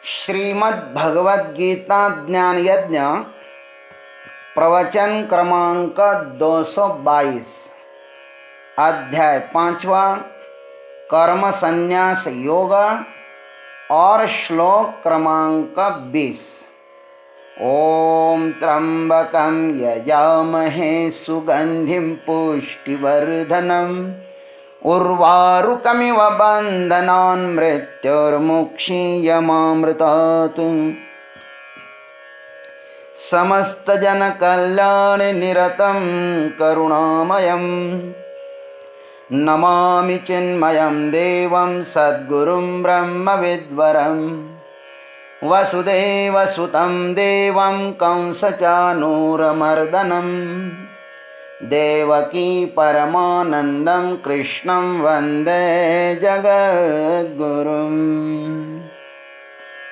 श्रीमद्भगवद्गीता ज्ञान यज्ञ प्रवचन क्रमांक 222 अध्याय 5वां कर्म संन्यास योग और श्लोक क्रमांक 20। ओम त्र्यंबकं यजामहे सुगंधिं पुष्टिवर्धनम् उर्वारुकमिव बन्धनान् मृत्युर्मुक्षीयमामृतात्। समस्तजनकल्याणनिरतं करुणामयं नमामि चिन्मयं देवं सद्गुरुं ब्रह्मविद्वरं वसुदेवसुतं देवं कंसचानूरमर्दनं देवकी परमानंदं कृष्णं वंदे जगद्गुरुम्।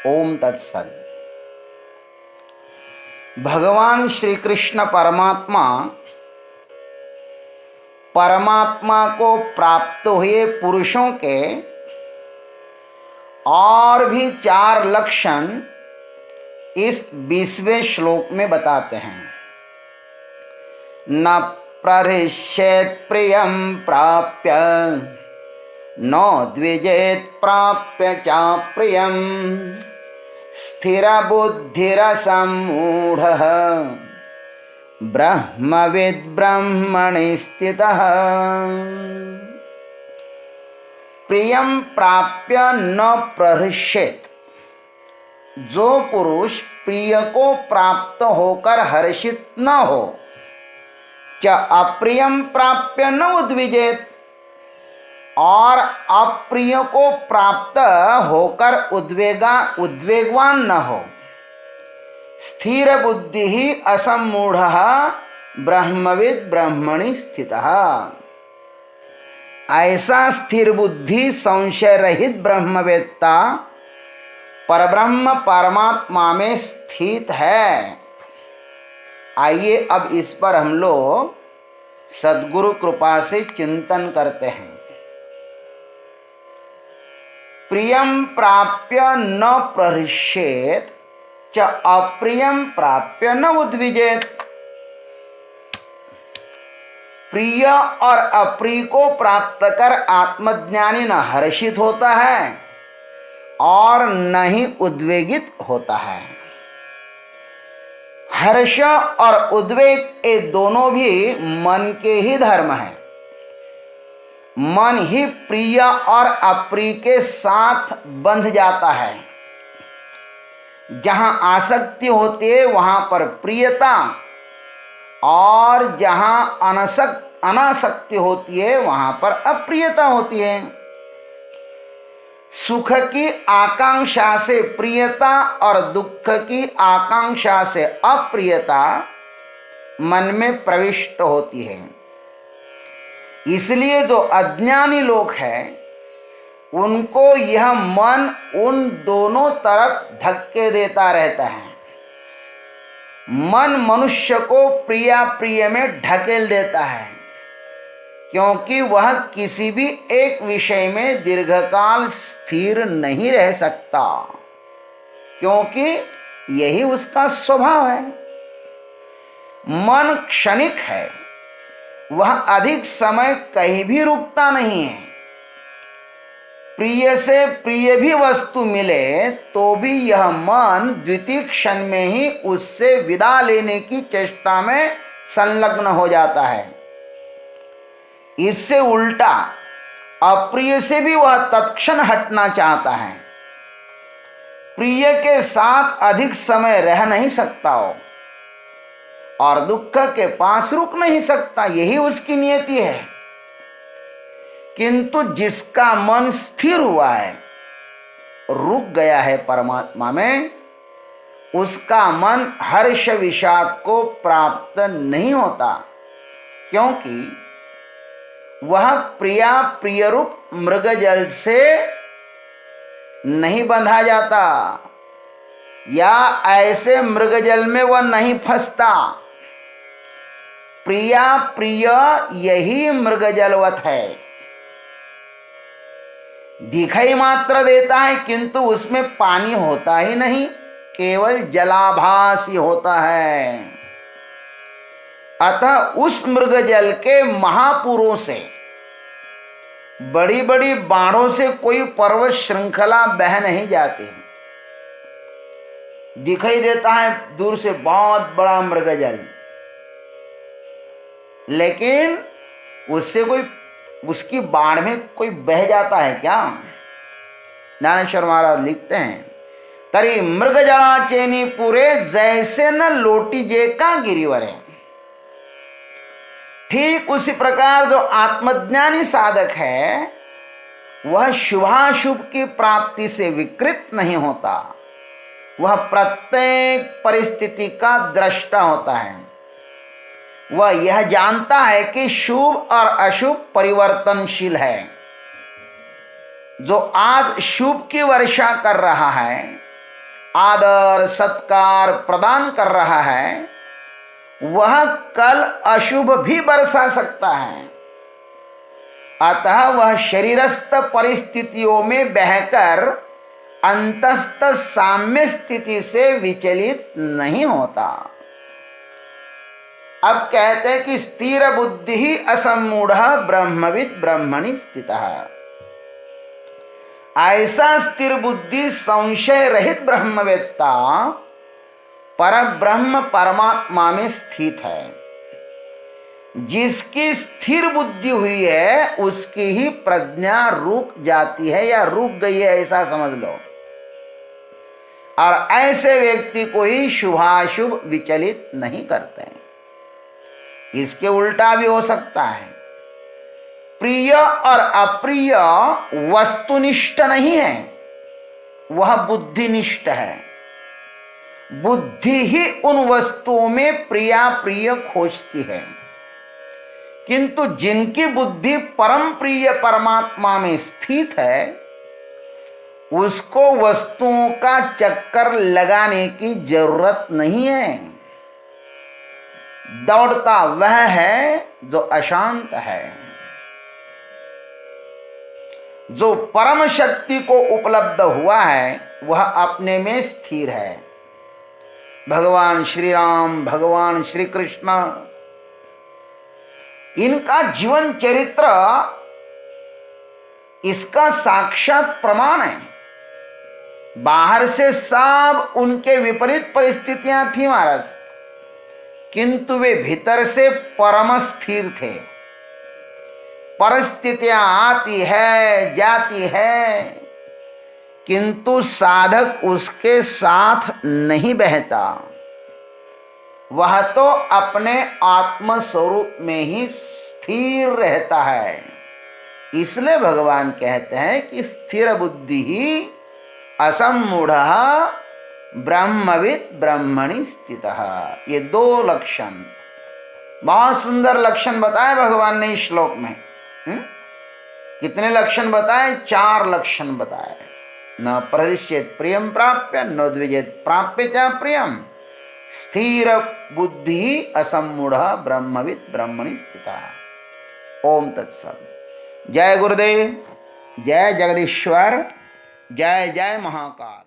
ओम तत्सत्। भगवान श्री कृष्ण परमात्मा को प्राप्त हुए पुरुषों के और भी 4 लक्षण इस 20वें श्लोक में बताते हैं। न प्रहृष्येत् प्रियं प्राप्य न द्विजेत् प्राप्य चाप्रियं स्थिरबुद्धिरसम्मूढः ब्रह्मविद् ब्रह्मणि स्थितः। प्रियं प्राप्य न प्रहृष्येत्, जो पुरुष प्रिय को प्राप्त होकर हर्षित न हो, च अप्रियम प्राप्य न उद्विजेत, और अप्रिय को प्राप्त होकर उद्वेगवान न हो। स्थिर बुद्धि ही असम्मूढ़ ब्रह्मविद ब्रह्मणि स्थितः। ऐसा स्थिर बुद्धि संशय रहित ब्रह्मवेत्ता परब्रह्म परमात्मा में स्थित है। आइए अब इस पर हम लोग सद्गुरु कृपा से चिंतन करते हैं। प्रियं प्राप्य न प्रहृष्येत् च अप्रियं प्राप्य न उद्विजेत। प्रिय और अप्रिय को प्राप्त कर आत्मज्ञानी न हर्षित होता है और न ही उद्वेगित होता है। हर्ष और उद्वेग ये दोनों भी मन के ही धर्म हैं। मन ही प्रिय और अप्रिय के साथ बंध जाता है। जहां आसक्ति होती है वहां पर प्रियता, और जहां अनासक्ति होती है वहां पर अप्रियता होती है। सुख की आकांक्षा से प्रियता और दुख की आकांक्षा से अप्रियता मन में प्रविष्ट होती है। इसलिए जो अज्ञानी लोग हैं उनको यह मन उन दोनों तरफ धक्के देता रहता है। मन मनुष्य को प्रिय में ढकेल देता है, क्योंकि वह किसी भी एक विषय में दीर्घकाल स्थिर नहीं रह सकता, क्योंकि यही उसका स्वभाव है। मन क्षणिक है, वह अधिक समय कहीं भी रुकता नहीं है। प्रिय से प्रिय भी वस्तु मिले तो भी यह मन द्वितीय क्षण में ही उससे विदा लेने की चेष्टा में संलग्न हो जाता है। इससे उल्टा अप्रिय से भी वह तत्क्षण हटना चाहता है। प्रिय के साथ अधिक समय रह नहीं सकता हो और दुख के पास रुक नहीं सकता, यही उसकी नियति है। किंतु जिसका मन स्थिर हुआ है, रुक गया है परमात्मा में, उसका मन हर्ष विषाद को प्राप्त नहीं होता, क्योंकि वह प्रिय रूप मृगजल से नहीं बंधा जाता, या ऐसे मृगजल में वह नहीं फंसता। प्रिय यही मृगजलवत है। दिखाई मात्र देता है, किंतु उसमें पानी होता ही नहीं, केवल जलाभास ही होता है। अतः उस मृगजल के महापुरों से, बड़ी बड़ी बाणों से कोई पर्वत श्रृंखला बह नहीं जाती। दिखाई देता है दूर से बहुत बड़ा मृगजल, लेकिन उससे कोई, उसकी बाढ़ में कोई बह जाता है क्या? ज्ञानेश्वर महाराज लिखते हैं, तरी मृगजला चेनी पूरे जैसे न लोटी जे का गिरिवरे। ठीक उसी प्रकार जो आत्मज्ञानी साधक है वह शुभाशुभ की प्राप्ति से विकृत नहीं होता, वह प्रत्येक परिस्थिति का दृष्टा होता है। वह यह जानता है कि शुभ और अशुभ परिवर्तनशील है। जो आज शुभ की वर्षा कर रहा है, आदर सत्कार प्रदान कर रहा है, वह कल अशुभ भी बरसा सकता है। अतः वह शरीरस्थ परिस्थितियों में बहकर अंतस्थ साम्य स्थिति से विचलित नहीं होता। अब कहते हैं कि स्थिर बुद्धि ही असम्मूढ़ ब्रह्मविद ब्रह्मणि स्थितः। ऐसा स्थिर बुद्धि संशय रहित ब्रह्मवेत्ता पर ब्रह्म परमात्मा में स्थित है। जिसकी स्थिर बुद्धि हुई है उसकी ही प्रज्ञा रुक जाती है या रुक गई है, ऐसा समझ लो। और ऐसे व्यक्ति को ही शुभाशुभ विचलित नहीं करते हैं। इसके उल्टा भी हो सकता है। प्रिय और अप्रिय वस्तुनिष्ठ नहीं है, वह बुद्धिनिष्ठ है। बुद्धि ही उन वस्तुओं में प्रिया प्रिय खोजती है, किंतु जिनकी बुद्धि परम प्रिय परमात्मा में स्थित है उसको वस्तुओं का चक्कर लगाने की जरूरत नहीं है। दौड़ता वह है जो अशांत है। जो परम शक्ति को उपलब्ध हुआ है वह अपने में स्थिर है। भगवान श्री राम, भगवान श्री कृष्ण, इनका जीवन चरित्र इसका साक्षात प्रमाण है। बाहर से सब उनके विपरीत परिस्थितियां थी महाराज, किंतु वे भीतर से परम स्थिर थे। परिस्थितियां आती है जाती है, किंतु साधक उसके साथ नहीं बहता। वह तो अपने आत्म स्वरूप में ही स्थिर रहता है। इसलिए भगवान कहते हैं कि स्थिर बुद्धि ही असम्मूढ़ ब्रह्मविद ब्रह्मणि स्थितः। ये दो लक्षण, बहुत सुंदर लक्षण बताए भगवान ने इस श्लोक में। कितने लक्षण बताए? 4 लक्षण बताए। न प्रहृष्येत प्रियम प्राप्य, न द्विजेत प्राप्य च प्रियम, स्थिर बुद्धि असम्मूढ़ ब्रह्मविद ब्रह्मणि स्थितः। ओम तत्सत्। जय गुरुदेव, जय जगदीश्वर, जय जय महाकाल।